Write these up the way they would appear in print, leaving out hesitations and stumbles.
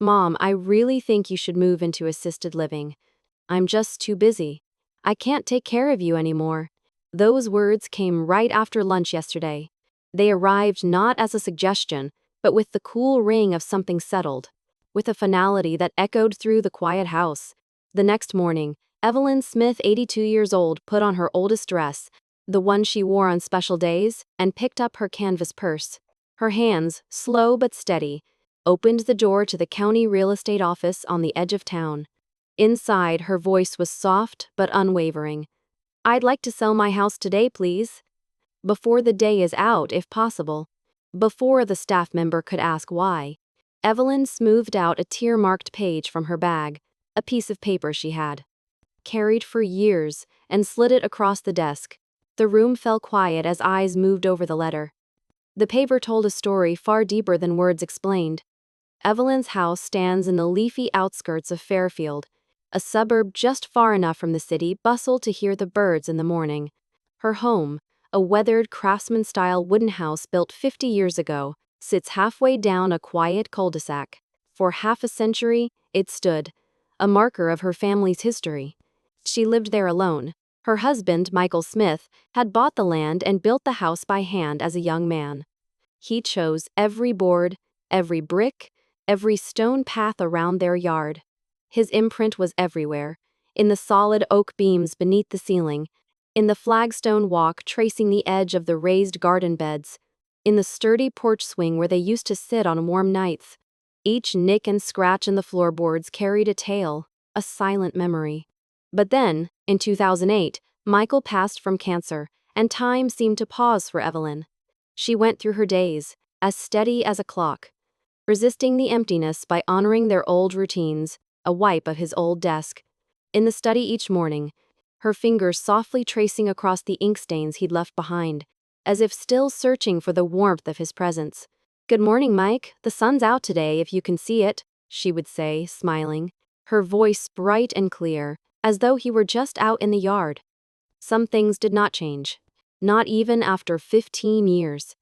"Mom, I really think you should move into assisted living. I'm just too busy. I can't take care of you anymore." Those words came right after lunch yesterday. They arrived not as a suggestion, but with the cool ring of something settled, with a finality that echoed through the quiet house. The next morning, Evelyn Smith, 82 years old, put on her oldest dress, the one she wore on special days, and picked up her canvas purse. Her hands, slow but steady, opened the door to the county real estate office on the edge of town. Inside, her voice was soft but unwavering. "I'd like to sell my house today, please. Before the day is out, if possible." Before the staff member could ask why, Evelyn smoothed out a tear-marked page from her bag, a piece of paper she had carried for years, and slid it across the desk. The room fell quiet as eyes moved over the letter. The paper told a story far deeper than words explained. Evelyn's house stands in the leafy outskirts of Fairfield, a suburb just far enough from the city bustle to hear the birds in the morning. Her home, a weathered craftsman-style wooden house built 50 years ago, sits halfway down a quiet cul-de-sac. For half a century, it stood, a marker of her family's history. She lived there alone. Her husband, Michael Smith, had bought the land and built the house by hand as a young man. He chose every board, every brick, every stone path around their yard. His imprint was everywhere, in the solid oak beams beneath the ceiling, in the flagstone walk tracing the edge of the raised garden beds, in the sturdy porch swing where they used to sit on warm nights. Each nick and scratch in the floorboards carried a tale, a silent memory. But then, in 2008, Michael passed from cancer, and time seemed to pause for Evelyn. She went through her days, as steady as a clock, resisting the emptiness by honoring their old routines, a wipe of his old desk. In the study each morning, her fingers softly tracing across the ink stains he'd left behind, as if still searching for the warmth of his presence. "Good morning, Mike. The sun's out today, if you can see it," she would say, smiling, her voice bright and clear, as though he were just out in the yard. Some things did not change, not even after 15 years.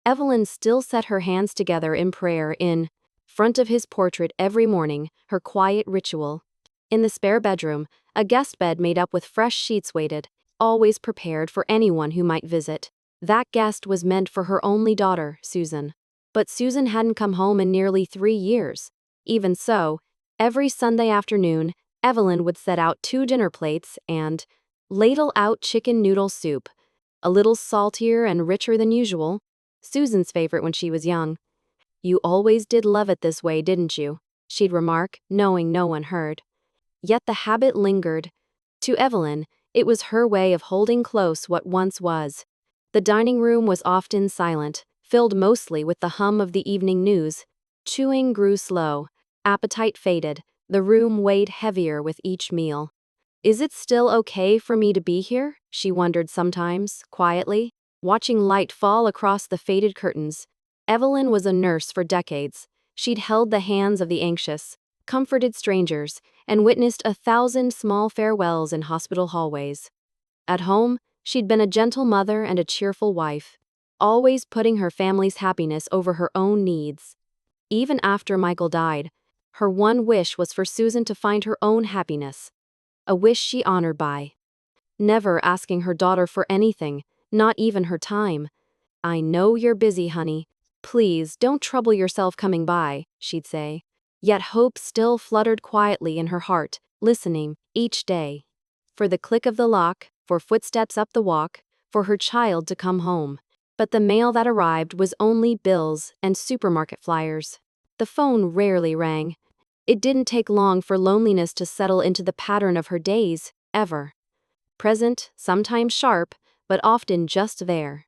Evelyn still set her hands together in prayer in front of his portrait every morning, her quiet ritual. In the spare bedroom, a guest bed made up with fresh sheets waited, always prepared for anyone who might visit. That guest was meant for her only daughter, Susan. But Susan hadn't come home in nearly 3 years. Even so, every Sunday afternoon, Evelyn would set out 2 dinner plates and ladle out chicken noodle soup, a little saltier and richer than usual, Susan's favorite when she was young. "You always did love it this way, didn't you?" she'd remark, knowing no one heard. Yet the habit lingered. To Evelyn, it was her way of holding close what once was. The dining room was often silent, filled mostly with the hum of the evening news. Chewing grew slow, appetite faded, the room weighed heavier with each meal. "Is it still okay for me to be here?" she wondered sometimes, quietly, watching light fall across the faded curtains. Evelyn was a nurse for decades. She'd held the hands of the anxious, comforted strangers, and witnessed 1,000 small farewells in hospital hallways. At home, she'd been a gentle mother and a cheerful wife, always putting her family's happiness over her own needs. Even after Michael died, her one wish was for Susan to find her own happiness, a wish she honored by never asking her daughter for anything, not even her time. "I know you're busy, honey. Please don't trouble yourself coming by," she'd say. Yet hope still fluttered quietly in her heart, listening, each day, for the click of the lock, for footsteps up the walk, for her child to come home. But the mail that arrived was only bills and supermarket flyers. The phone rarely rang. It didn't take long for loneliness to settle into the pattern of her days, ever. Present, sometimes sharp, but often just there.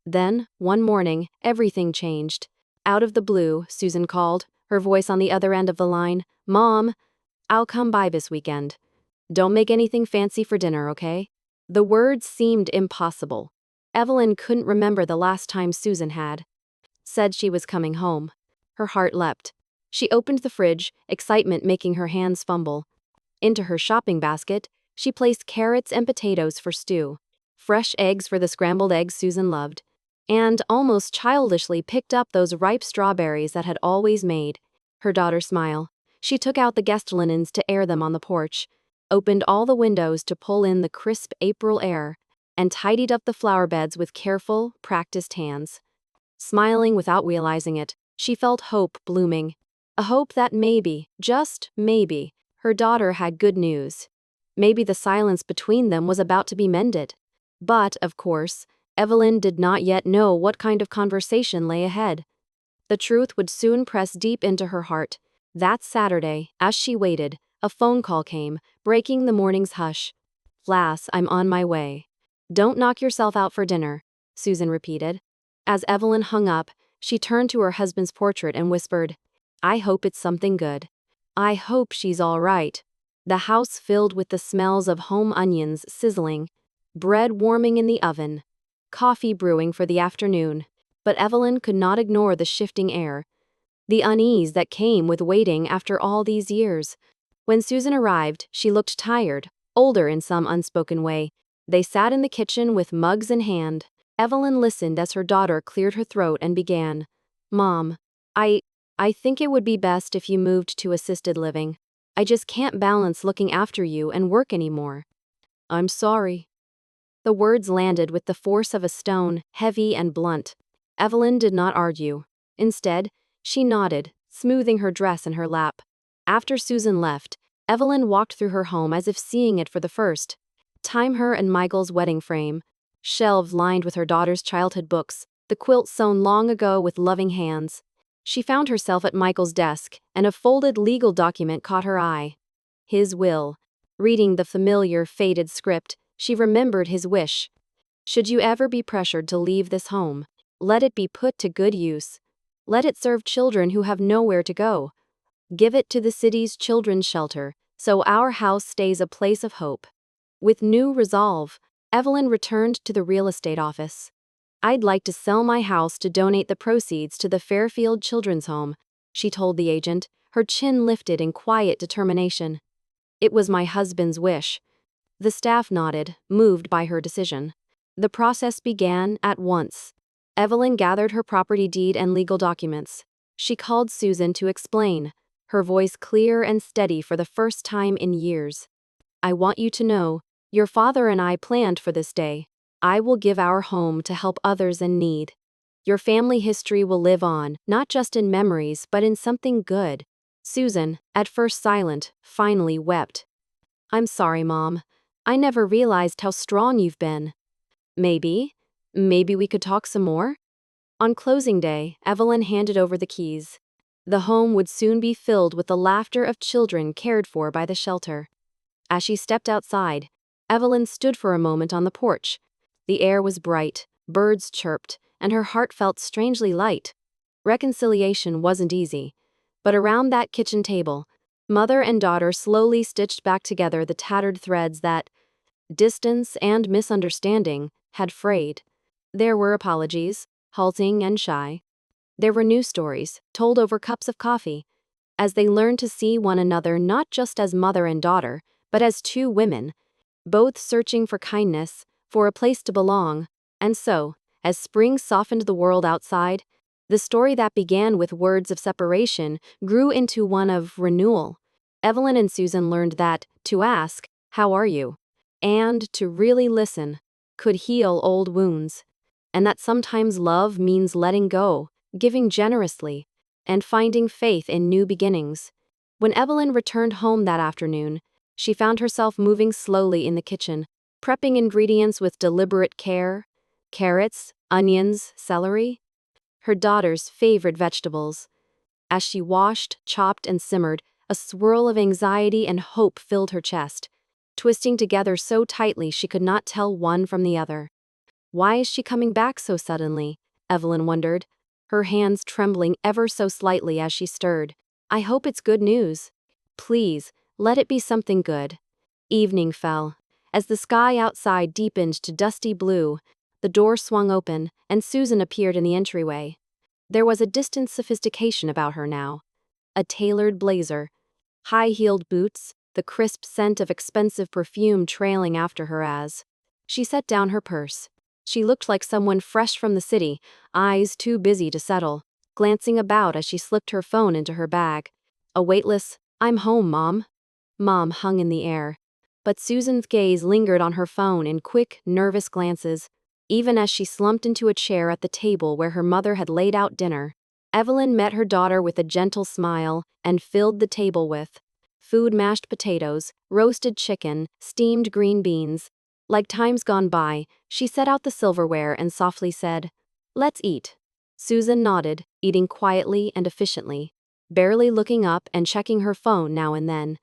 Then, one morning, everything changed. Out of the blue, Susan called, her voice on the other end of the line. "Mom, I'll come by this weekend. Don't make anything fancy for dinner, okay?" The words seemed impossible. Evelyn couldn't remember the last time Susan had said she was coming home. Her heart leapt. She opened the fridge, excitement making her hands fumble. Into her shopping basket, she placed carrots and potatoes for stew, fresh eggs for the scrambled eggs Susan loved, and almost childishly picked up those ripe strawberries that had always made her daughter smiled. She took out the guest linens to air them on the porch, opened all the windows to pull in the crisp April air, and tidied up the flower beds with careful, practiced hands. Smiling without realizing it, she felt hope blooming. A hope that maybe, just maybe, her daughter had good news. Maybe the silence between them was about to be mended. But, of course, Evelyn did not yet know what kind of conversation lay ahead. The truth would soon press deep into her heart. That Saturday, as she waited, a phone call came, breaking the morning's hush. "Lass, I'm on my way. Don't knock yourself out for dinner," Susan repeated. As Evelyn hung up, she turned to her husband's portrait and whispered, "I hope it's something good. I hope she's all right." The house filled with the smells of home onions sizzling, bread warming in the oven, coffee brewing for the afternoon. But Evelyn could not ignore the shifting air, the unease that came with waiting after all these years. When Susan arrived, she looked tired, older in some unspoken way. They sat in the kitchen with mugs in hand. Evelyn listened as her daughter cleared her throat and began, "Mom, I think it would be best if you moved to assisted living. I just can't balance looking after you and work anymore." "I'm sorry." The words landed with the force of a stone, heavy and blunt. Evelyn did not argue. Instead, she nodded, smoothing her dress in her lap. After Susan left, Evelyn walked through her home as if seeing it for the first time. Her and Michael's wedding frame, shelves lined with her daughter's childhood books, the quilt sewn long ago with loving hands. She found herself at Michael's desk, and a folded legal document caught her eye. His will. Reading the familiar, faded script, she remembered his wish. "Should you ever be pressured to leave this home, let it be put to good use. Let it serve children who have nowhere to go. Give it to the city's children's shelter, so our house stays a place of hope." With new resolve, Evelyn returned to the real estate office. "I'd like to sell my house to donate the proceeds to the Fairfield Children's Home," she told the agent, her chin lifted in quiet determination. "It was my husband's wish." The staff nodded, moved by her decision. The process began at once. Evelyn gathered her property deed and legal documents. She called Susan to explain, her voice clear and steady for the first time in years. "I want you to know, your father and I planned for this day. I will give our home to help others in need. Your family history will live on, not just in memories, but in something good." Susan, at first silent, finally wept. "I'm sorry, Mom. I never realized how strong you've been. Maybe we could talk some more?" On closing day, Evelyn handed over the keys. The home would soon be filled with the laughter of children cared for by the shelter. As she stepped outside, Evelyn stood for a moment on the porch. The air was bright, birds chirped, and her heart felt strangely light. Reconciliation wasn't easy, but around that kitchen table, mother and daughter slowly stitched back together the tattered threads that, distance and misunderstanding, had frayed. There were apologies, halting and shy. There were new stories, told over cups of coffee, as they learned to see one another not just as mother and daughter, but as two women, both searching for kindness, for a place to belong. And so, as spring softened the world outside, the story that began with words of separation grew into one of renewal. Evelyn and Susan learned that to ask, "How are you?" and to really listen could heal old wounds, and that sometimes love means letting go, giving generously, and finding faith in new beginnings. When Evelyn returned home that afternoon, she found herself moving slowly in the kitchen, prepping ingredients with deliberate care: carrots, onions, celery, her daughter's favorite vegetables. As she washed, chopped, and simmered, a swirl of anxiety and hope filled her chest, twisting together so tightly she could not tell one from the other. Why is she coming back so suddenly? Evelyn wondered, her hands trembling ever so slightly as she stirred. "I hope it's good news. Please, let it be something good." Evening fell. As the sky outside deepened to dusty blue, the door swung open, and Susan appeared in the entryway. There was a distant sophistication about her now. A tailored blazer, high-heeled boots, the crisp scent of expensive perfume trailing after her as she set down her purse. She looked like someone fresh from the city, eyes too busy to settle. glancing about as she slipped her phone into her bag. A weightless, "I'm home, Mom." Mom hung in the air. But Susan's gaze lingered on her phone in quick, nervous glances, even as she slumped into a chair at the table where her mother had laid out dinner. Evelyn met her daughter with a gentle smile and filled the table with food: mashed potatoes, roasted chicken, steamed green beans. Like times gone by, she set out the silverware and softly said, "Let's eat." Susan nodded, eating quietly and efficiently, barely looking up and checking her phone now and then.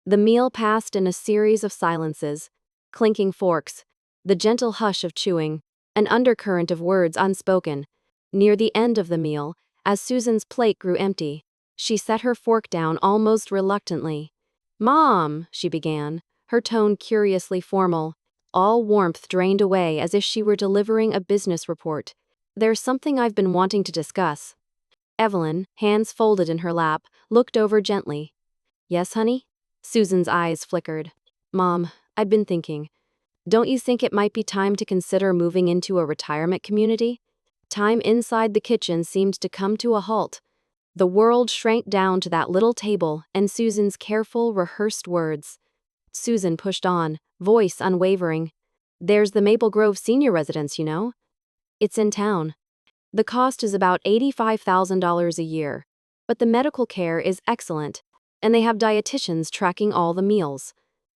The meal passed in a series of silences, clinking forks, the gentle hush of chewing, an undercurrent of words unspoken. Near the end of the meal, as Susan's plate grew empty, she set her fork down almost reluctantly. "Mom," she began, her tone curiously formal. All warmth drained away as if she were delivering a business report. "There's something I've been wanting to discuss." Evelyn, hands folded in her lap, looked over gently. "Yes, honey?" Susan's eyes flickered. "Mom, I've been thinking. Don't you think it might be time to consider moving into a retirement community?" Time inside the kitchen seemed to come to a halt. The world shrank down to that little table and Susan's careful, rehearsed words. Susan pushed on, voice unwavering. "There's the Maple Grove Senior Residence, you know. It's in town. The cost is about $85,000 a year, but the medical care is excellent, and they have dietitians tracking all the meals.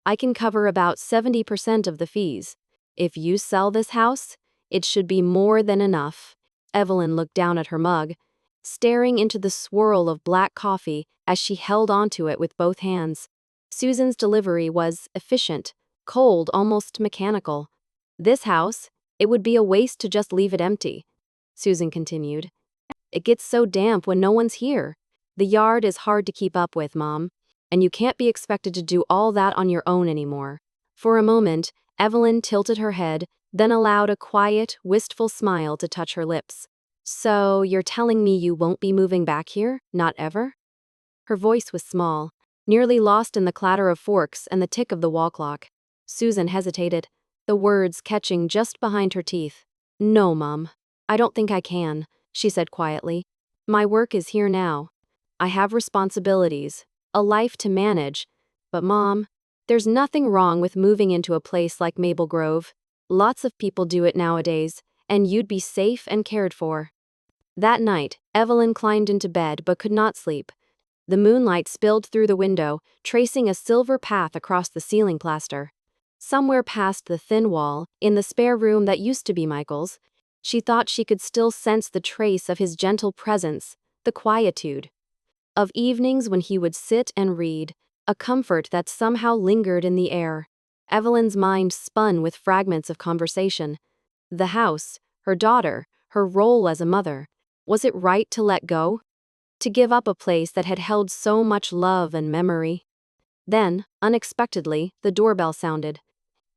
I can cover about 70% of the fees. If you sell this house, it should be more than enough." Evelyn looked down at her mug, staring into the swirl of black coffee as she held onto it with both hands. Susan's delivery was efficient, cold, almost mechanical. "This house, it would be a waste to just leave it empty," Susan continued. "It gets so damp when no one's here. The yard is hard to keep up with, Mom, and you can't be expected to do all that on your own anymore." For a moment, Evelyn tilted her head, then allowed a quiet, wistful smile to touch her lips. "So, you're telling me you won't be moving back here? Not ever?" Her voice was small, nearly lost in the clatter of forks and the tick of the wall clock. Susan hesitated, the words catching just behind her teeth. "No, Mom. I don't think I can," she said quietly. "My work is here now. I have responsibilities, a life to manage. But Mom, there's nothing wrong with moving into a place like Maple Grove. Lots of people do it nowadays, and you'd be safe and cared for." That night, Evelyn climbed into bed but could not sleep. The moonlight spilled through the window, tracing a silver path across the ceiling plaster. Somewhere past the thin wall, in the spare room that used to be Michael's, she thought she could still sense the trace of his gentle presence, the quietude of evenings when he would sit and read, a comfort that somehow lingered in the air. Evelyn's mind spun with fragments of conversation. The house, her daughter, her role as a mother. Was it right to let go? To give up a place that had held so much love and memory? Then, unexpectedly, the doorbell sounded.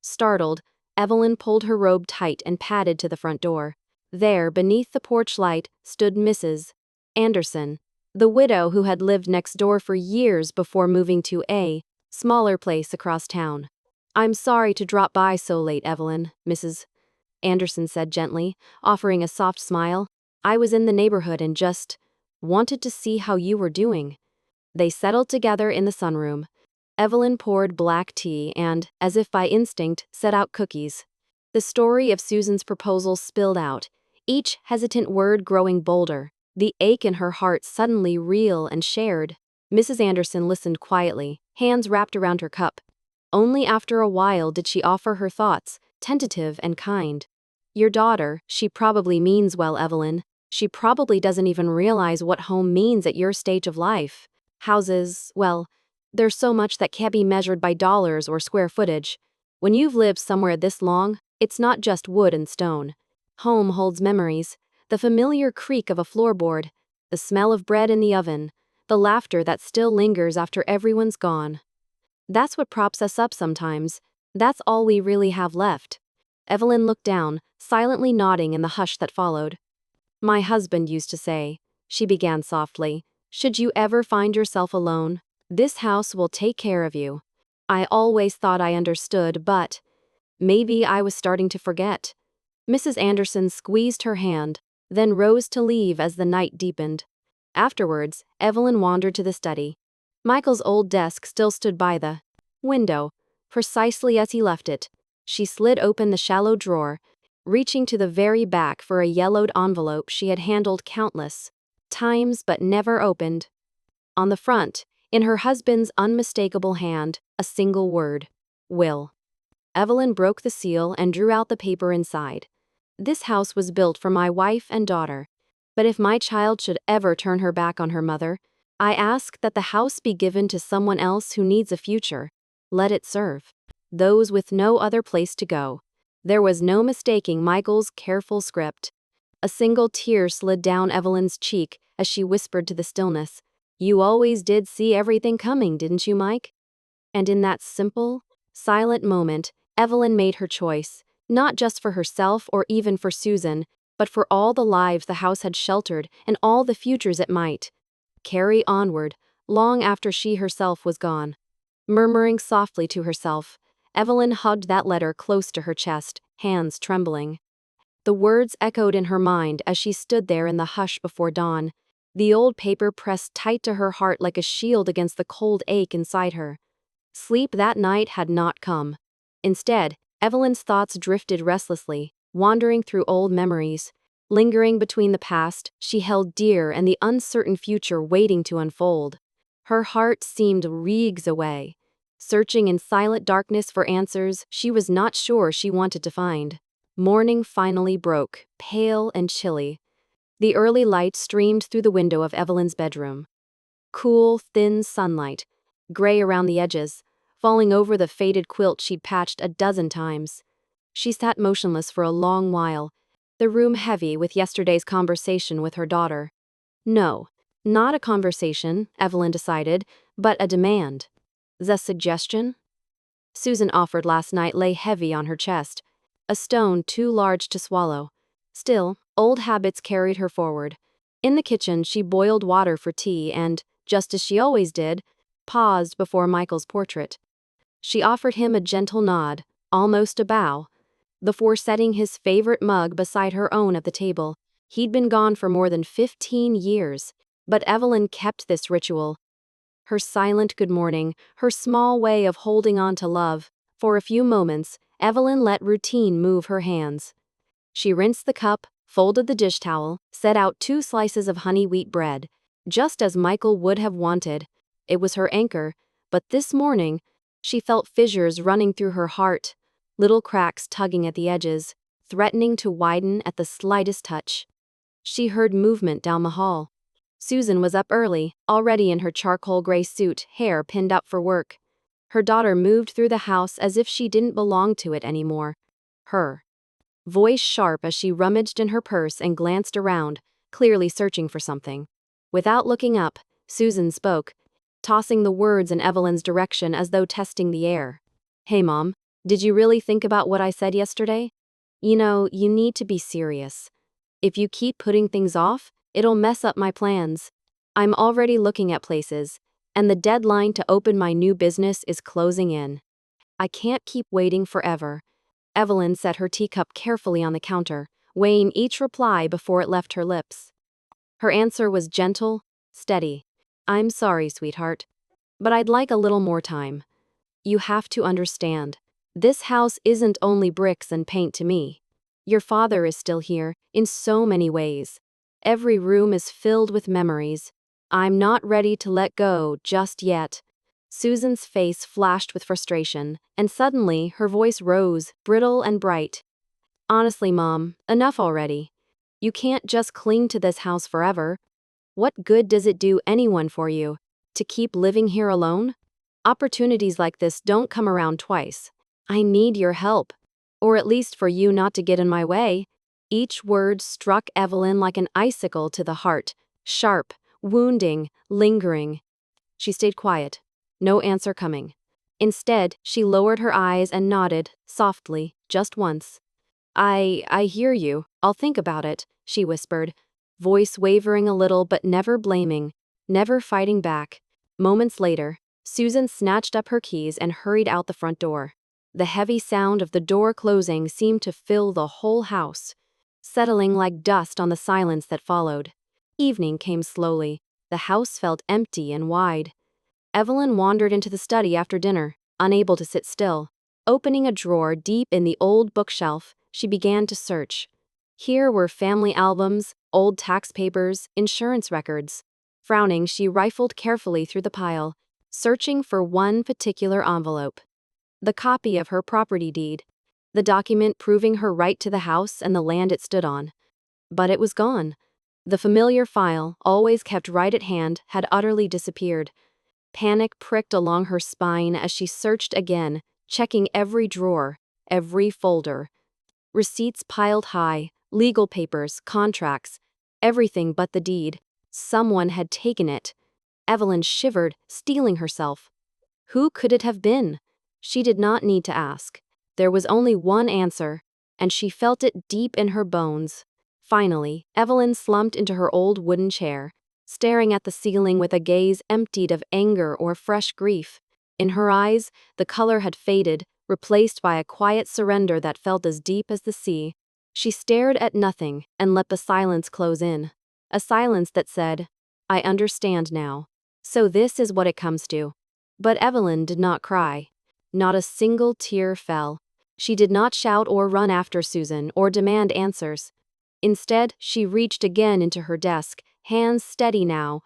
Startled, Evelyn pulled her robe tight and padded to the front door. There, beneath the porch light, stood Mrs. Anderson, the widow who had lived next door for years before moving to a smaller place across town. "I'm sorry to drop by so late, Evelyn," Mrs. Anderson said gently, offering a soft smile. "I was in the neighborhood and just wanted to see how you were doing." They settled together in the sunroom. Evelyn poured black tea and, as if by instinct, set out cookies. The story of Susan's proposal spilled out, each hesitant word growing bolder, the ache in her heart suddenly real and shared. Mrs. Anderson listened quietly, hands wrapped around her cup. Only after a while did she offer her thoughts, tentative and kind. "Your daughter, she probably means well, Evelyn. She probably doesn't even realize what home means at your stage of life. Houses, well, there's so much that can't be measured by dollars or square footage. When you've lived somewhere this long, it's not just wood and stone. Home holds memories, the familiar creak of a floorboard, the smell of bread in the oven, the laughter that still lingers after everyone's gone. That's what props us up sometimes. That's all we really have left." Evelyn looked down, silently nodding in the hush that followed. "My husband used to say," she began softly, "should you ever find yourself alone, this house will take care of you. I always thought I understood, but maybe I was starting to forget." Mrs. Anderson squeezed her hand, then rose to leave as the night deepened. Afterwards, Evelyn wandered to the study. Michael's old desk still stood by the window, precisely as he left it. She slid open the shallow drawer, reaching to the very back for a yellowed envelope she had handled countless times but never opened. On the front, in her husband's unmistakable hand, a single word: Will. Evelyn broke the seal and drew out the paper inside. This house was built for my wife and daughter. But if my child should ever turn her back on her mother, I ask that the house be given to someone else who needs a future. Let it serve those with no other place to go. There was no mistaking Michael's careful script. A single tear slid down Evelyn's cheek as she whispered to the stillness, "You always did see everything coming, didn't you, Mike?" And in that simple, silent moment, Evelyn made her choice, not just for herself or even for Susan, but for all the lives the house had sheltered and all the futures it might carry onward, long after she herself was gone. Murmuring softly to herself, Evelyn hugged that letter close to her chest, hands trembling. The words echoed in her mind as she stood there in the hush before dawn, the old paper pressed tight to her heart like a shield against the cold ache inside her. Sleep that night had not come. Instead, Evelyn's thoughts drifted restlessly, wandering through old memories, lingering between the past she held dear and the uncertain future waiting to unfold. Her heart seemed leagues away, searching in silent darkness for answers she was not sure she wanted to find. Morning finally broke, pale and chilly. The early light streamed through the window of Evelyn's bedroom. Cool, thin sunlight, gray around the edges, falling over the faded quilt she'd patched a dozen times. She sat motionless for a long while, the room heavy with yesterday's conversation with her daughter. No, not a conversation, Evelyn decided, but a demand. The suggestion Susan offered last night lay heavy on her chest, a stone too large to swallow. Still, old habits carried her forward. In the kitchen, she boiled water for tea and, just as she always did, paused before Michael's portrait. She offered him a gentle nod, almost a bow, before setting his favorite mug beside her own at the table. He'd been gone for more than 15 years, but Evelyn kept this ritual. Her silent good morning, her small way of holding on to love. For a few moments, Evelyn let routine move her hands. She rinsed the cup, folded the dish towel, set out 2 slices of honey wheat bread, just as Michael would have wanted. It was her anchor, but this morning, she felt fissures running through her heart, little cracks tugging at the edges, threatening to widen at the slightest touch. She heard movement down the hall. Susan was up early, already in her charcoal gray suit, hair pinned up for work. Her daughter moved through the house as if she didn't belong to it anymore. Her voice sharp as she rummaged in her purse and glanced around, clearly searching for something. Without looking up, Susan spoke, tossing the words in Evelyn's direction as though testing the air. "Hey, Mom, did you really think about what I said yesterday? You know, you need to be serious. If you keep putting things off, it'll mess up my plans. I'm already looking at places, and the deadline to open my new business is closing in. I can't keep waiting forever." Evelyn set her teacup carefully on the counter, weighing each reply before it left her lips. Her answer was gentle, steady. "I'm sorry, sweetheart, but I'd like a little more time. You have to understand, this house isn't only bricks and paint to me. Your father is still here, in so many ways. Every room is filled with memories. I'm not ready to let go just yet." Susan's face flashed with frustration, and suddenly her voice rose, brittle and bright. "Honestly, Mom, enough already. You can't just cling to this house forever. What good does it do anyone for you to keep living here alone? Opportunities like this don't come around twice. I need your help, or at least for you not to get in my way." Each word struck Evelyn like an icicle to the heart, sharp, wounding, lingering. She stayed quiet, no answer coming. Instead, she lowered her eyes and nodded, softly, just once. I hear you. I'll think about it," she whispered, voice wavering a little but never blaming, never fighting back. Moments later, Susan snatched up her keys and hurried out the front door. The heavy sound of the door closing seemed to fill the whole house. settling like dust on the silence that followed. Evening came slowly. The house felt empty and wide. Evelyn wandered into the study after dinner, unable to sit still. Opening a drawer deep in the old bookshelf, she began to search. Here were family albums, old tax papers, insurance records. Frowning, she rifled carefully through the pile, searching for one particular envelope. The copy of her property deed. The document proving her right to the house and the land it stood on. But it was gone. The familiar file, always kept right at hand, had utterly disappeared. Panic pricked along her spine as she searched again, checking every drawer, every folder. Receipts piled high, legal papers, contracts, everything but the deed. Someone had taken it. Evelyn shivered, steeling herself. Who could it have been? She did not need to ask. There was only one answer, and she felt it deep in her bones. Finally, Evelyn slumped into her old wooden chair, staring at the ceiling with a gaze emptied of anger or fresh grief. In her eyes, the color had faded, replaced by a quiet surrender that felt as deep as the sea. She stared at nothing and let the silence close in. A silence that said, "I understand now. So this is what it comes to." But Evelyn did not cry. Not a single tear fell. She did not shout or run after Susan or demand answers. Instead, she reached again into her desk, hands steady now,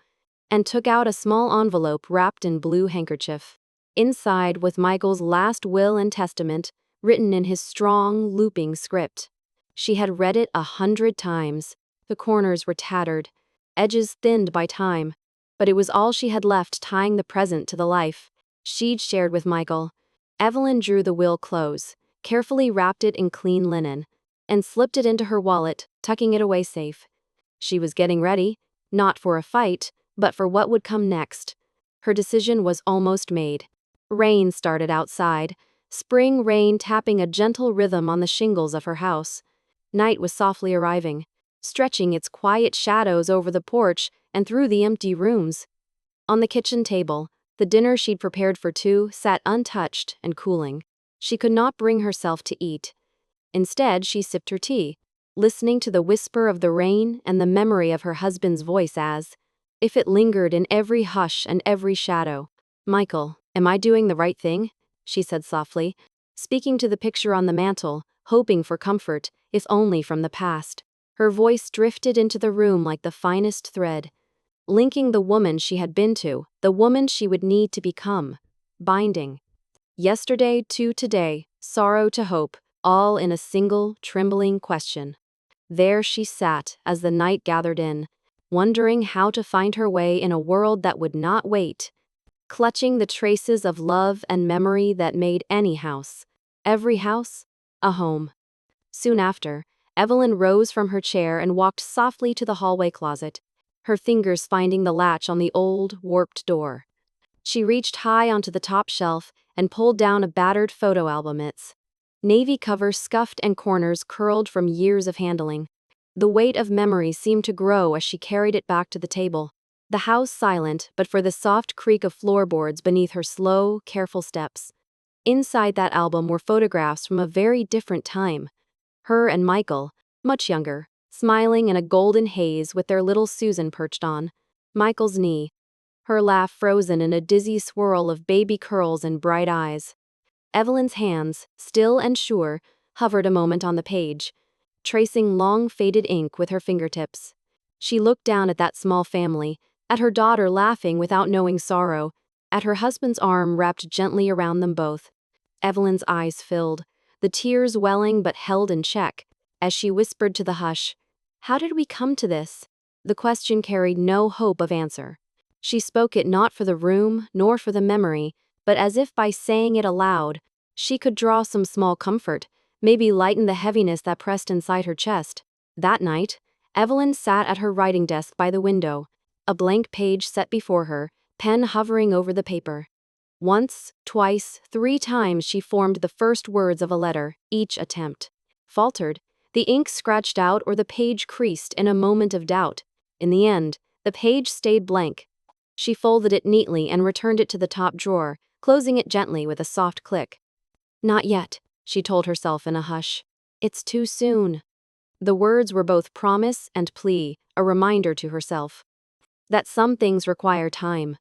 and took out a small envelope wrapped in blue handkerchief. Inside was Michael's last will and testament, written in his strong, looping script. She had read it 100 times. The corners were tattered, edges thinned by time, but it was all she had left tying the present to the life she'd shared with Michael. Evelyn drew the will close, carefully wrapped it in clean linen, and slipped it into her wallet, tucking it away safe. She was getting ready, not for a fight, but for what would come next. Her decision was almost made. Rain started outside, spring rain tapping a gentle rhythm on the shingles of her house. Night was softly arriving, stretching its quiet shadows over the porch and through the empty rooms. On the kitchen table, the dinner she'd prepared for two sat untouched and cooling. She could not bring herself to eat. Instead, she sipped her tea, listening to the whisper of the rain and the memory of her husband's voice as, if it lingered in every hush and every shadow. "Michael, am I doing the right thing?" she said softly, speaking to the picture on the mantel, hoping for comfort, if only from the past. Her voice drifted into the room like the finest thread, linking the woman she had been to, the woman she would need to become, binding. Yesterday to today, sorrow to hope, all in a single, trembling question. There she sat as the night gathered in, wondering how to find her way in a world that would not wait, clutching the traces of love and memory that made any house, every house, a home. Soon after, Evelyn rose from her chair and walked softly to the hallway closet, her fingers finding the latch on the old, warped door. She reached high onto the top shelf and pulled down a battered photo album. Its navy cover scuffed and corners curled from years of handling. The weight of memory seemed to grow as she carried it back to the table. The house silent, but for the soft creak of floorboards beneath her slow, careful steps. Inside that album were photographs from a very different time. Her and Michael, much younger, smiling in a golden haze with their little Susan perched on Michael's knee, her laugh frozen in a dizzy swirl of baby curls and bright eyes. Evelyn's hands, still and sure, hovered a moment on the page, tracing long faded ink with her fingertips. She looked down at that small family, at her daughter laughing without knowing sorrow, at her husband's arm wrapped gently around them both. Evelyn's eyes filled, the tears welling but held in check, as she whispered to the hush, "How did we come to this?" The question carried no hope of answer. She spoke it not for the room, nor for the memory, but as if by saying it aloud, she could draw some small comfort, maybe lighten the heaviness that pressed inside her chest. That night, Evelyn sat at her writing desk by the window, a blank page set before her, pen hovering over the paper. Once, twice, 3 times she formed the first words of a letter, each attempt faltered, the ink scratched out or the page creased in a moment of doubt. In the end, the page stayed blank. She folded it neatly and returned it to the top drawer, closing it gently with a soft click. "Not yet," she told herself in a hush. "It's too soon." The words were both promise and plea, a reminder to herself that some things require time.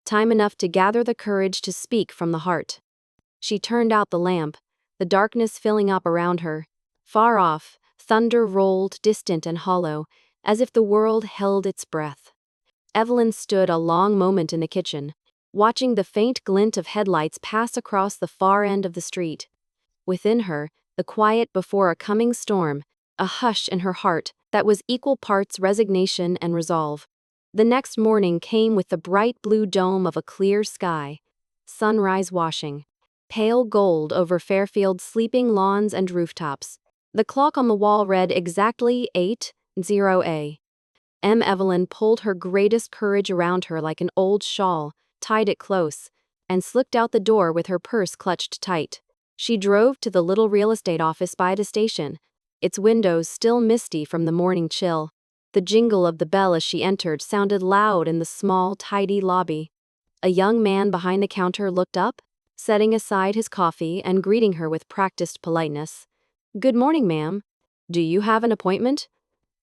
Time enough to gather the courage to speak from the heart. She turned out the lamp, the darkness filling up around her. Far off, thunder rolled, distant and hollow, as if the world held its breath. Evelyn stood a long moment in the kitchen, watching the faint glint of headlights pass across the far end of the street. Within her, the quiet before a coming storm, a hush in her heart that was equal parts resignation and resolve. The next morning came with the bright blue dome of a clear sky. Sunrise washing. Pale gold over Fairfield's sleeping lawns and rooftops. The clock on the wall read exactly 8:00 a.m. Evelyn pulled her greatest courage around her like an old shawl, tied it close, and slipped out the door with her purse clutched tight. She drove to the little real estate office by the station, its windows still misty from the morning chill. The jingle of the bell as she entered sounded loud in the small, tidy lobby. A young man behind the counter looked up, setting aside his coffee and greeting her with practiced politeness. "Good morning, ma'am. Do you have an appointment?"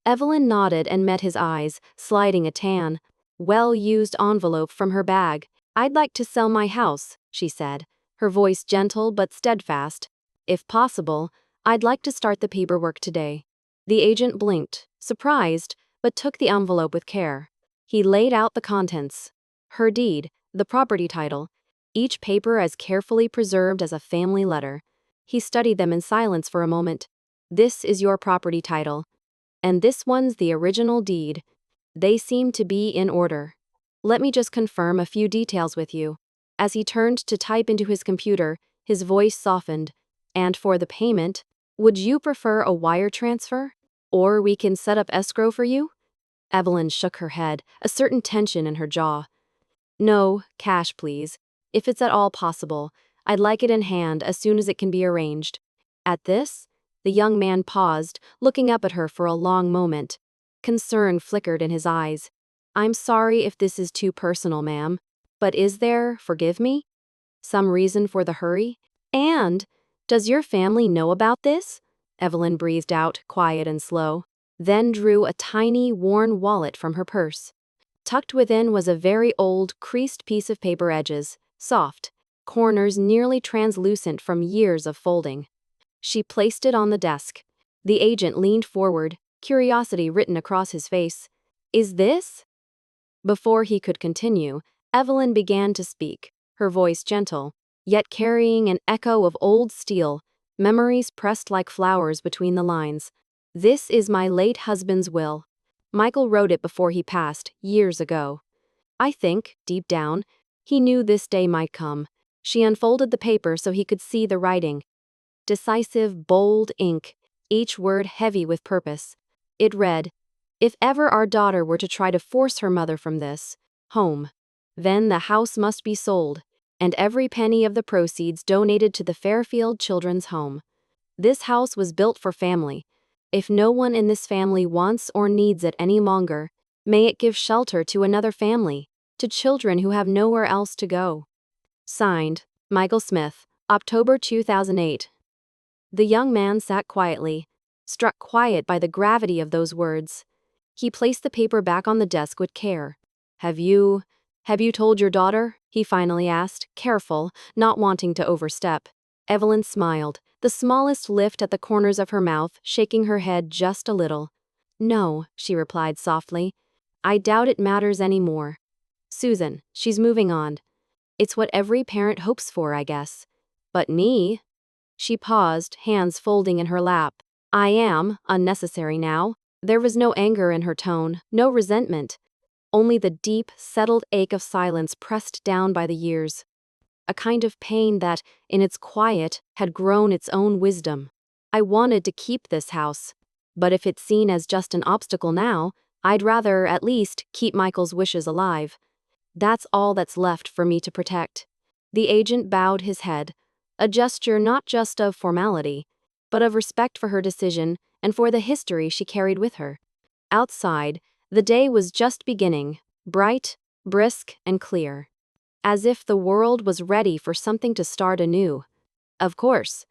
Evelyn nodded and met his eyes, sliding a tan, well-used envelope from her bag. "I'd like to sell my house," she said, her voice gentle but steadfast. "If possible, I'd like to start the paperwork today." The agent blinked, surprised, but took the envelope with care. He laid out the contents. Her deed, the property title, each paper as carefully preserved as a family letter. He studied them in silence for a moment. "This is your property title. And this one's the original deed. They seem to be in order. Let me just confirm a few details with you." As he turned to type into his computer, his voice softened. "And for the payment, would you prefer a wire transfer? Or we can set up escrow for you?" Evelyn shook her head, a certain tension in her jaw. "No, cash please. If it's at all possible, I'd like it in hand as soon as it can be arranged." At this, the young man paused, looking up at her for a long moment. Concern flickered in his eyes. "I'm sorry if this is too personal, ma'am, but is there, forgive me, some reason for the hurry? And, does your family know about this?" Evelyn breathed out, quiet and slow, then drew a tiny, worn wallet from her purse. Tucked within was a very old, creased piece of paper, edges soft, corners nearly translucent from years of folding. She placed it on the desk. The agent leaned forward, curiosity written across his face. "Is this?" Before he could continue, Evelyn began to speak, her voice gentle, yet carrying an echo of old steel, memories pressed like flowers between the lines. "This is my late husband's will. Michael wrote it before he passed, years ago. I think, deep down, he knew this day might come." She unfolded the paper so he could see the writing. Decisive, bold ink, each word heavy with purpose. It read, "If ever our daughter were to try to force her mother from this home, then the house must be sold, and every penny of the proceeds donated to the Fairfield Children's Home. This house was built for family. If no one in this family wants or needs it any longer, may it give shelter to another family, to children who have nowhere else to go." Signed, Michael Smith, October 2008. The young man sat quietly, struck quiet by the gravity of those words. He placed the paper back on the desk with care. Have you told your daughter?" he finally asked, careful, not wanting to overstep. Evelyn smiled, the smallest lift at the corners of her mouth, shaking her head just a little. "No," she replied softly. "I doubt it matters any more. Susan, she's moving on. It's what every parent hopes for, I guess. But me?" She paused, hands folding in her lap. "I am unnecessary now." There was no anger in her tone, no resentment. Only the deep, settled ache of silence pressed down by the years. A kind of pain that, in its quiet, had grown its own wisdom. "I wanted to keep this house. But if it's seen as just an obstacle now, I'd rather, at least, keep Michael's wishes alive. That's all that's left for me to protect." The agent bowed his head, a gesture not just of formality, but of respect for her decision and for the history she carried with her. Outside, the day was just beginning, bright, brisk, and clear. As if the world was ready for something to start anew. "Of course.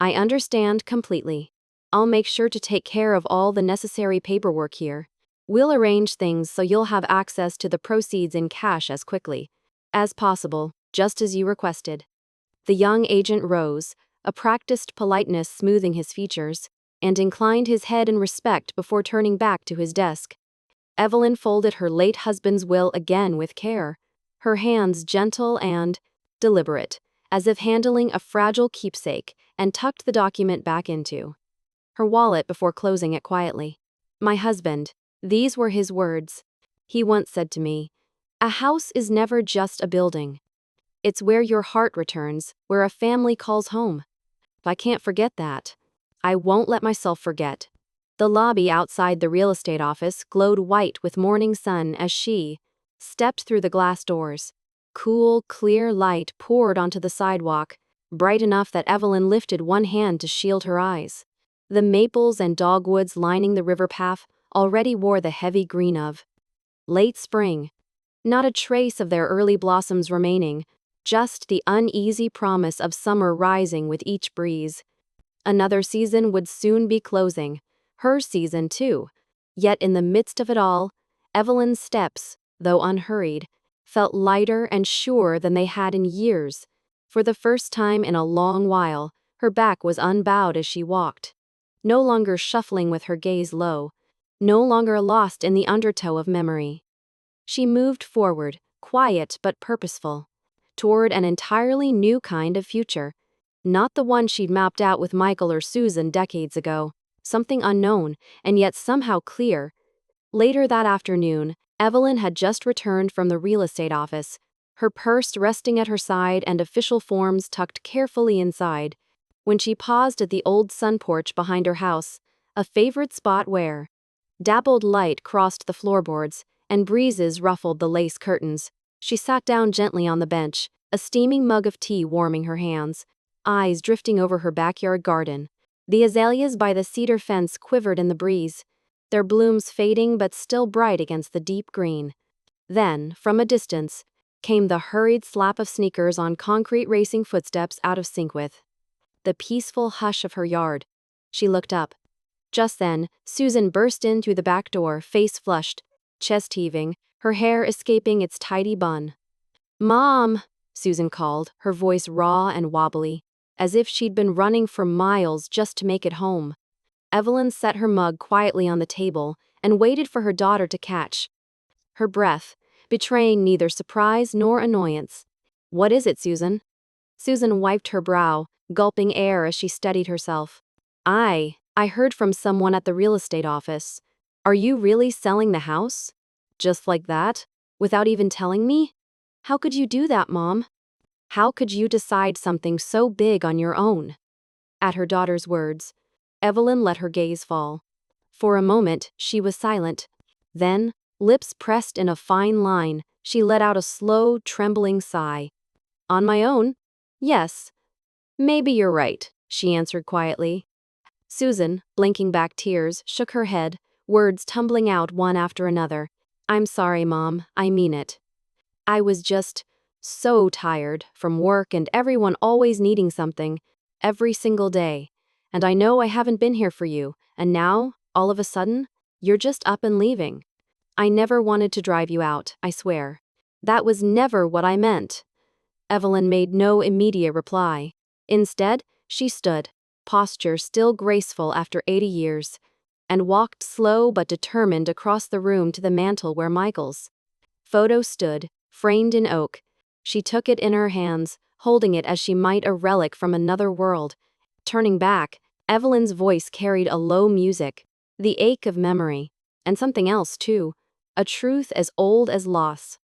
I understand completely." I'll make sure to take care of all the necessary paperwork here. We'll arrange things so you'll have access to the proceeds in cash as quickly as possible, just as you requested." The young agent rose, a practiced politeness smoothing his features, and inclined his head in respect before turning back to his desk. Evelyn folded her late husband's will again with care, her hands gentle and deliberate, as if handling a fragile keepsake, and tucked the document back into her wallet before closing it quietly. "My husband," these were his words. "He once said to me, 'A house is never just a building. It's where your heart returns, where a family calls home.' I can't forget that. I won't let myself forget." The lobby outside the real estate office glowed white with morning sun as she stepped through the glass doors. Cool, clear light poured onto the sidewalk, bright enough that Evelyn lifted one hand to shield her eyes. The maples and dogwoods lining the river path already wore the heavy green of late spring. Not a trace of their early blossoms remaining, just the uneasy promise of summer rising with each breeze. Another season would soon be closing, her season too. Yet in the midst of it all, Evelyn's steps, though unhurried, felt lighter and surer than they had in years. For the first time in a long while, her back was unbowed as she walked, no longer shuffling with her gaze low, no longer lost in the undertow of memory. She moved forward, quiet but purposeful, toward an entirely new kind of future. Not the one she'd mapped out with Michael or Susan decades ago, something unknown, and yet somehow clear. Later that afternoon, Evelyn had just returned from the real estate office, her purse resting at her side and official forms tucked carefully inside, when she paused at the old sun porch behind her house, a favorite spot where dappled light crossed the floorboards, and breezes ruffled the lace curtains. She sat down gently on the bench, a steaming mug of tea warming her hands, eyes drifting over her backyard garden. The azaleas by the cedar fence quivered in the breeze, their blooms fading but still bright against the deep green. Then, from a distance, came the hurried slap of sneakers on concrete, racing footsteps out of sync with the peaceful hush of her yard. She looked up. Just then, Susan burst in through the back door, face flushed, chest heaving, her hair escaping its tidy bun. "Mom," Susan called, her voice raw and wobbly, as if she'd been running for miles just to make it home. Evelyn set her mug quietly on the table and waited for her daughter to catch her breath, betraying neither surprise nor annoyance. "What is it, Susan?" Susan wiped her brow, gulping air as she steadied herself. I heard from someone at the real estate office. Are you really selling the house? Just like that? Without even telling me? How could you do that, Mom? How could you decide something so big on your own?" At her daughter's words, Evelyn let her gaze fall. For a moment, she was silent. Then, lips pressed in a fine line, she let out a slow, trembling sigh. "On my own? Yes. Maybe you're right," she answered quietly. Susan, blinking back tears, shook her head, words tumbling out one after another. "I'm sorry, Mom, I mean it. I was just so tired from work and everyone always needing something, every single day. And I know I haven't been here for you, and now, all of a sudden, you're just up and leaving. I never wanted to drive you out, I swear. That was never what I meant." Evelyn made no immediate reply. Instead, she stood, posture still graceful after 80 years, and walked slow but determined across the room to the mantel where Michael's photo stood, framed in oak. She took it in her hands, holding it as she might a relic from another world. Turning back, Evelyn's voice carried a low music, the ache of memory, and something else too, a truth as old as loss.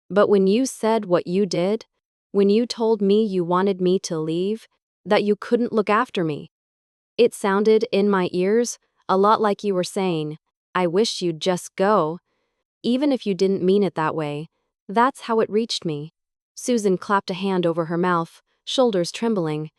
"But when you said what you did, when you told me you wanted me to leave, that you couldn't look after me, it sounded, in my ears, a lot like you were saying, 'I wish you'd just go.' Even if you didn't mean it that way, that's how it reached me." Susan clapped a hand over her mouth, shoulders trembling,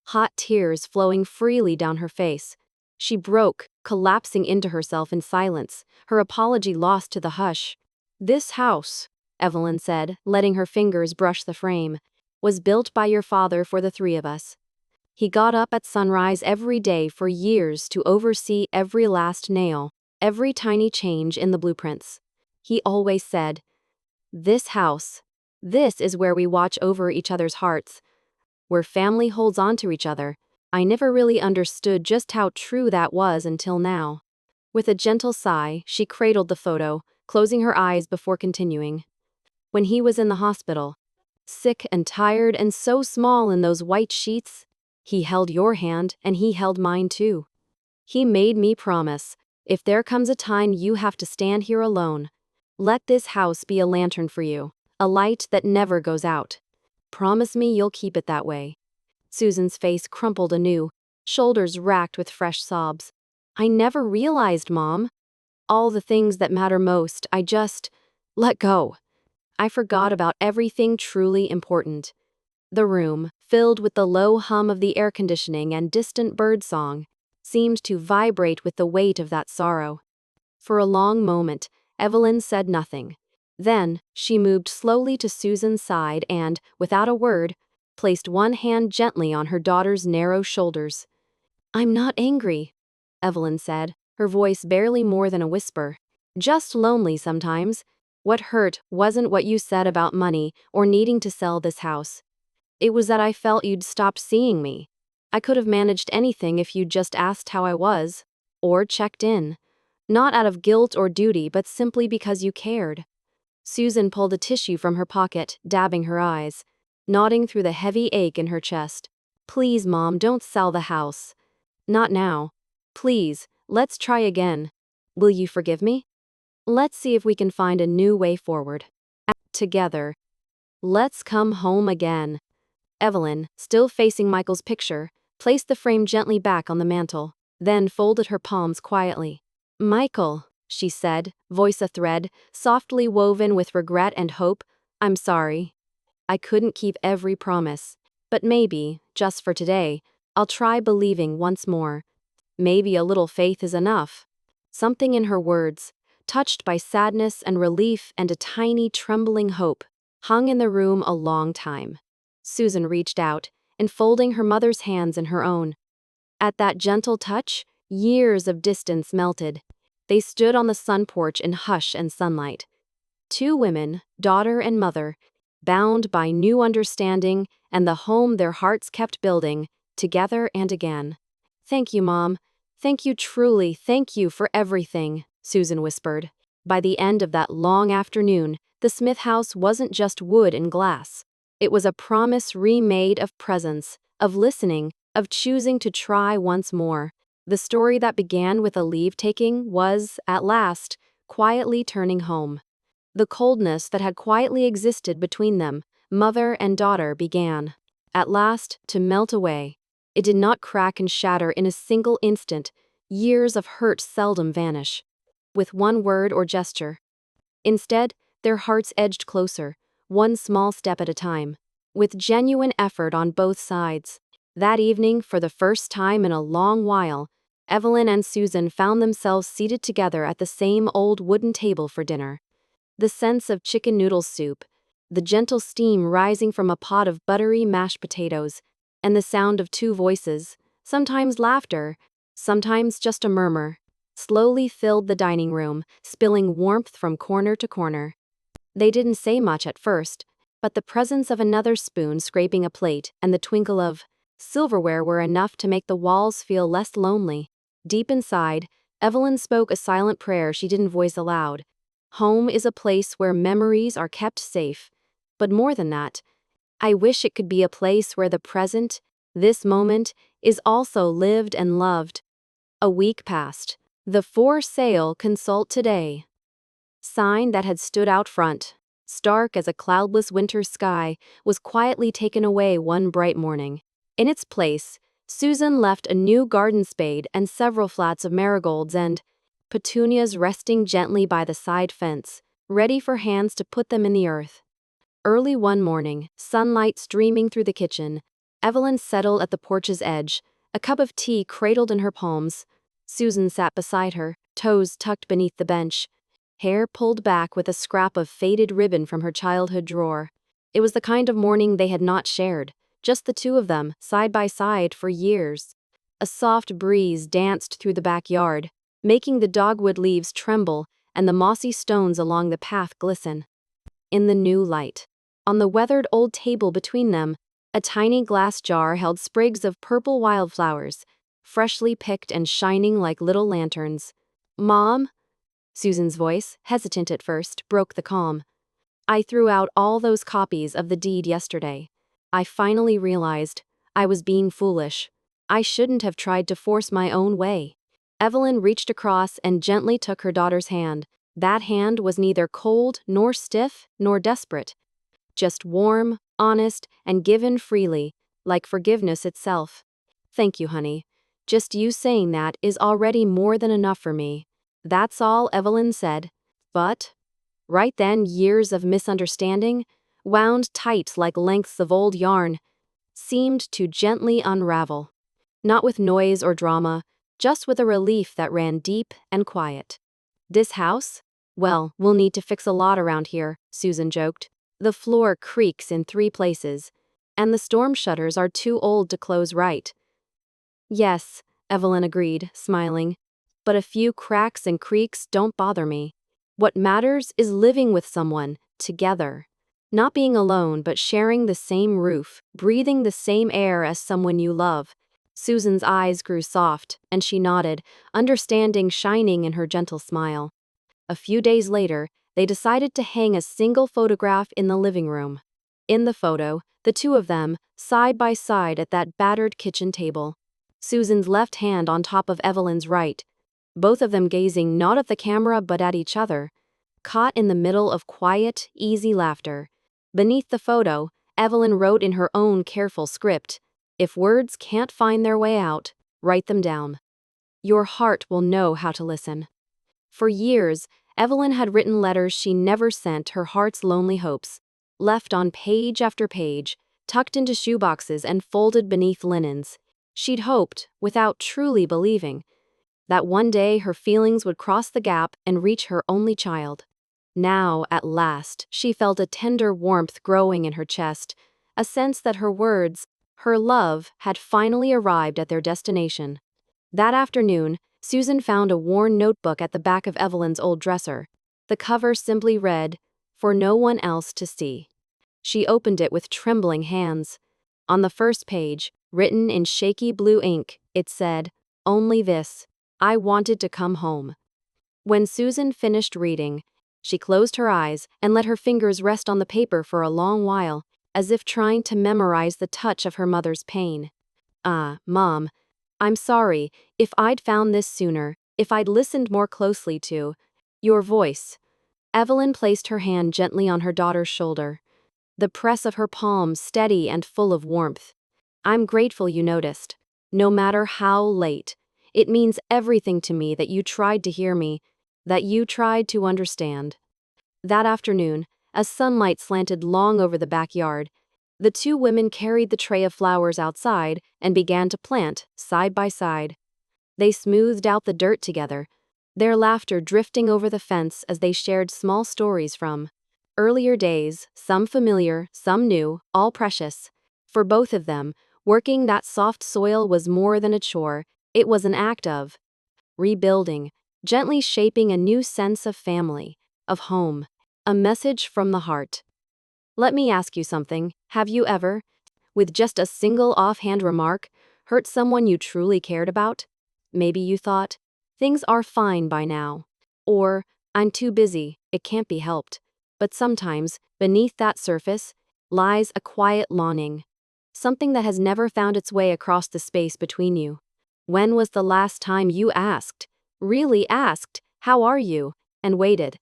hot tears flowing freely down her face. She broke, collapsing into herself in silence, her apology lost to the hush. "This house," Evelyn said, letting her fingers brush the frame, "was built by your father for the three of us. He got up at sunrise every day for years to oversee every last nail, every tiny change in the blueprints. He always said, "This house, this is where we watch over each other's hearts, where family holds on to each other." I never really understood just how true that was until now. With a gentle sigh, she cradled the photo, closing her eyes before continuing. When he was in the hospital, sick and tired and so small in those white sheets, he held your hand and he held mine too. He made me promise, if there comes a time you have to stand here alone, let this house be a lantern for you, a light that never goes out. Promise me you'll keep it that way. Susan's face crumpled anew, shoulders racked with fresh sobs. I never realized, Mom. All the things that matter most, I just let go. I forgot about everything truly important. The room, filled with the low hum of the air conditioning and distant birdsong, seemed to vibrate with the weight of that sorrow. For a long moment, Evelyn said nothing. Then, she moved slowly to Susan's side and, without a word, placed one hand gently on her daughter's narrow shoulders. "I'm not angry," Evelyn said, her voice barely more than a whisper. "Just lonely sometimes. What hurt wasn't what you said about money or needing to sell this house. It was that I felt you'd stopped seeing me. I could have managed anything if you'd just asked how I was. Or checked in. Not out of guilt or duty, but simply because you cared." Susan pulled a tissue from her pocket, dabbing her eyes, nodding through the heavy ache in her chest. "Please, Mom, don't sell the house. Not now. Please, let's try again. Will you forgive me? Let's see if we can find a new way forward. Together. Let's come home again." Evelyn, still facing Michael's picture, placed the frame gently back on the mantel, then folded her palms quietly. "Michael," she said, voice a thread, softly woven with regret and hope, "I'm sorry. I couldn't keep every promise. But maybe, just for today, I'll try believing once more. Maybe a little faith is enough." Something in her words, touched by sadness and relief and a tiny trembling hope, hung in the room a long time. Susan reached out, enfolding her mother's hands in her own. At that gentle touch, years of distance melted. They stood on the sun porch in hush and sunlight. Two women, daughter and mother, bound by new understanding and the home their hearts kept building, together and again. "Thank you, Mom. Thank you, truly, thank you for everything," Susan whispered. By the end of that long afternoon, the Smith house wasn't just wood and glass. It was a promise remade of presence, of listening, of choosing to try once more. The story that began with a leave-taking was, at last, quietly turning home. The coldness that had quietly existed between them, mother and daughter, began, at last, to melt away. It did not crack and shatter in a single instant. Years of hurt seldom vanish with one word or gesture. Instead, their hearts edged closer, one small step at a time, with genuine effort on both sides. That evening, for the first time in a long while, Evelyn and Susan found themselves seated together at the same old wooden table for dinner. The sense of chicken noodle soup, the gentle steam rising from a pot of buttery mashed potatoes, and the sound of two voices, sometimes laughter, sometimes just a murmur, slowly filled the dining room, spilling warmth from corner to corner. They didn't say much at first, but the presence of another spoon scraping a plate and the twinkle of silverware were enough to make the walls feel less lonely. Deep inside, Evelyn spoke a silent prayer she didn't voice aloud. Home is a place where memories are kept safe. But more than that, I wish it could be a place where the present, this moment, is also lived and loved. A week passed. The "For Sale Consult Today" sign that had stood out front, stark as a cloudless winter sky, was quietly taken away one bright morning. In its place, Susan left a new garden spade and several flats of marigolds and petunias resting gently by the side fence, ready for hands to put them in the earth. Early one morning, sunlight streaming through the kitchen, Evelyn settled at the porch's edge, a cup of tea cradled in her palms. Susan sat beside her, toes tucked beneath the bench, hair pulled back with a scrap of faded ribbon from her childhood drawer. It was the kind of morning they had not shared, just the two of them, side by side for years. A soft breeze danced through the backyard, making the dogwood leaves tremble and the mossy stones along the path glisten. In the new light, on the weathered old table between them, a tiny glass jar held sprigs of purple wildflowers, freshly picked and shining like little lanterns. "Mom?" Susan's voice, hesitant at first, broke the calm. "I threw out all those copies of the deed yesterday. I finally realized I was being foolish. I shouldn't have tried to force my own way." Evelyn reached across and gently took her daughter's hand. That hand was neither cold, nor stiff, nor desperate. Just warm, honest, and given freely, like forgiveness itself. "Thank you, honey. Just you saying that is already more than enough for me." "That's all," Evelyn said. But right then, years of misunderstanding, wound tight like lengths of old yarn, seemed to gently unravel. Not with noise or drama, just with a relief that ran deep and quiet. "This house? Well, we'll need to fix a lot around here," Susan joked. "The floor creaks in 3 places, and the storm shutters are too old to close right." "Yes," Evelyn agreed, smiling. "But a few cracks and creaks don't bother me. What matters is living with someone, together. Not being alone, but sharing the same roof, breathing the same air as someone you love." Susan's eyes grew soft, and she nodded, understanding shining in her gentle smile. A few days later, they decided to hang a single photograph in the living room. In the photo, the two of them, side by side at that battered kitchen table. Susan's left hand on top of Evelyn's right, both of them gazing not at the camera but at each other, caught in the middle of quiet, easy laughter. Beneath the photo, Evelyn wrote in her own careful script, "If words can't find their way out, write them down. Your heart will know how to listen." For years, Evelyn had written letters she never sent, her heart's lonely hopes, left on page after page, tucked into shoeboxes and folded beneath linens. She'd hoped, without truly believing, that one day her feelings would cross the gap and reach her only child. Now, at last, she felt a tender warmth growing in her chest, a sense that her words, her love, had finally arrived at their destination. That afternoon, Susan found a worn notebook at the back of Evelyn's old dresser. The cover simply read, "For no one else to see." She opened it with trembling hands. On the first page, written in shaky blue ink, it said, "Only this. I wanted to come home." When Susan finished reading, she closed her eyes and let her fingers rest on the paper for a long while, as if trying to memorize the touch of her mother's pain. Mom, I'm sorry. If I'd found this sooner, if I'd listened more closely to your voice." Evelyn placed her hand gently on her daughter's shoulder, the press of her palm steady and full of warmth. "I'm grateful you noticed. No matter how late. It means everything to me that you tried to hear me, that you tried to understand." That afternoon, as sunlight slanted long over the backyard, the two women carried the tray of flowers outside and began to plant, side by side. They smoothed out the dirt together, their laughter drifting over the fence as they shared small stories from earlier days, some familiar, some new, all precious. For both of them, working that soft soil was more than a chore, it was an act of rebuilding, gently shaping a new sense of family, of home, a message from the heart. Let me ask you something. Have you ever, with just a single offhand remark, hurt someone you truly cared about? Maybe you thought, "Things are fine by now." Or, "I'm too busy, it can't be helped." But sometimes, beneath that surface, lies a quiet longing. Something that has never found its way across the space between you. When was the last time you asked, really asked, "How are you?" and waited,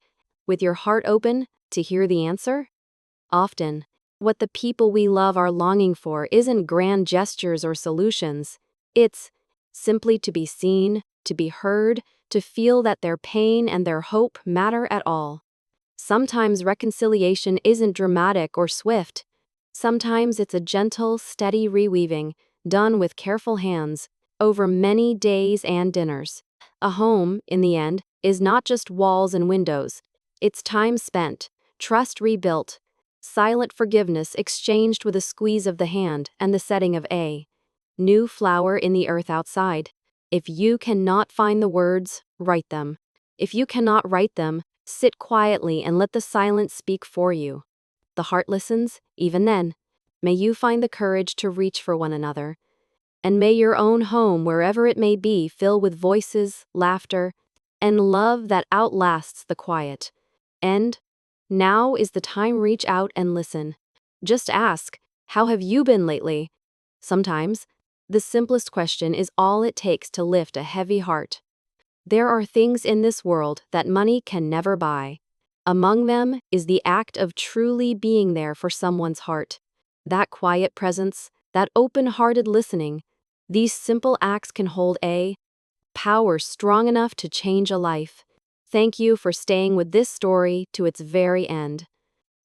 with your heart open, to hear the answer? Often, what the people we love are longing for isn't grand gestures or solutions. It's simply to be seen, to be heard, to feel that their pain and their hope matter at all. Sometimes reconciliation isn't dramatic or swift. Sometimes it's a gentle, steady reweaving, done with careful hands, over many days and dinners. A home, in the end, is not just walls and windows. It's time spent, trust rebuilt, Silent forgiveness exchanged with a squeeze of the hand and the setting of a new flower in the earth outside. If you cannot find the words, write them. If you cannot write them, sit quietly and let the silence speak for you. The heart listens, even then. May you find the courage to reach for one another. And may your own home, wherever it may be, fill with voices, laughter, and love that outlasts the quiet. And now is the time reach out and listen. Just ask, how have you been lately? Sometimes, the simplest question is all it takes to lift a heavy heart. There are things in this world that money can never buy. Among them is the act of truly being there for someone's heart. That quiet presence, that open-hearted listening, these simple acts can hold a power strong enough to change a life. Thank you for staying with this story to its very end.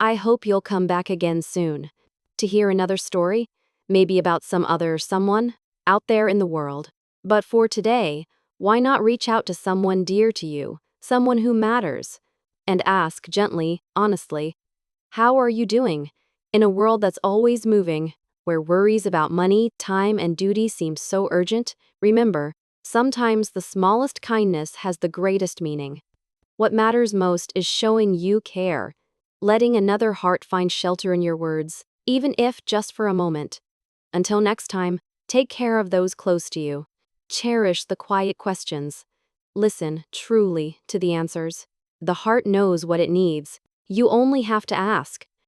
I hope you'll come back again soon to hear another story, maybe about some other someone out there in the world. But for today, why not reach out to someone dear to you, someone who matters, and ask gently, honestly, how are you doing? In a world that's always moving, where worries about money, time, and duty seem so urgent, remember, sometimes the smallest kindness has the greatest meaning. What matters most is showing you care, letting another heart find shelter in your words, even if just for a moment. Until next time, take care of those close to you. Cherish the quiet questions. Listen truly to the answers. The heart knows what it needs. You only have to ask.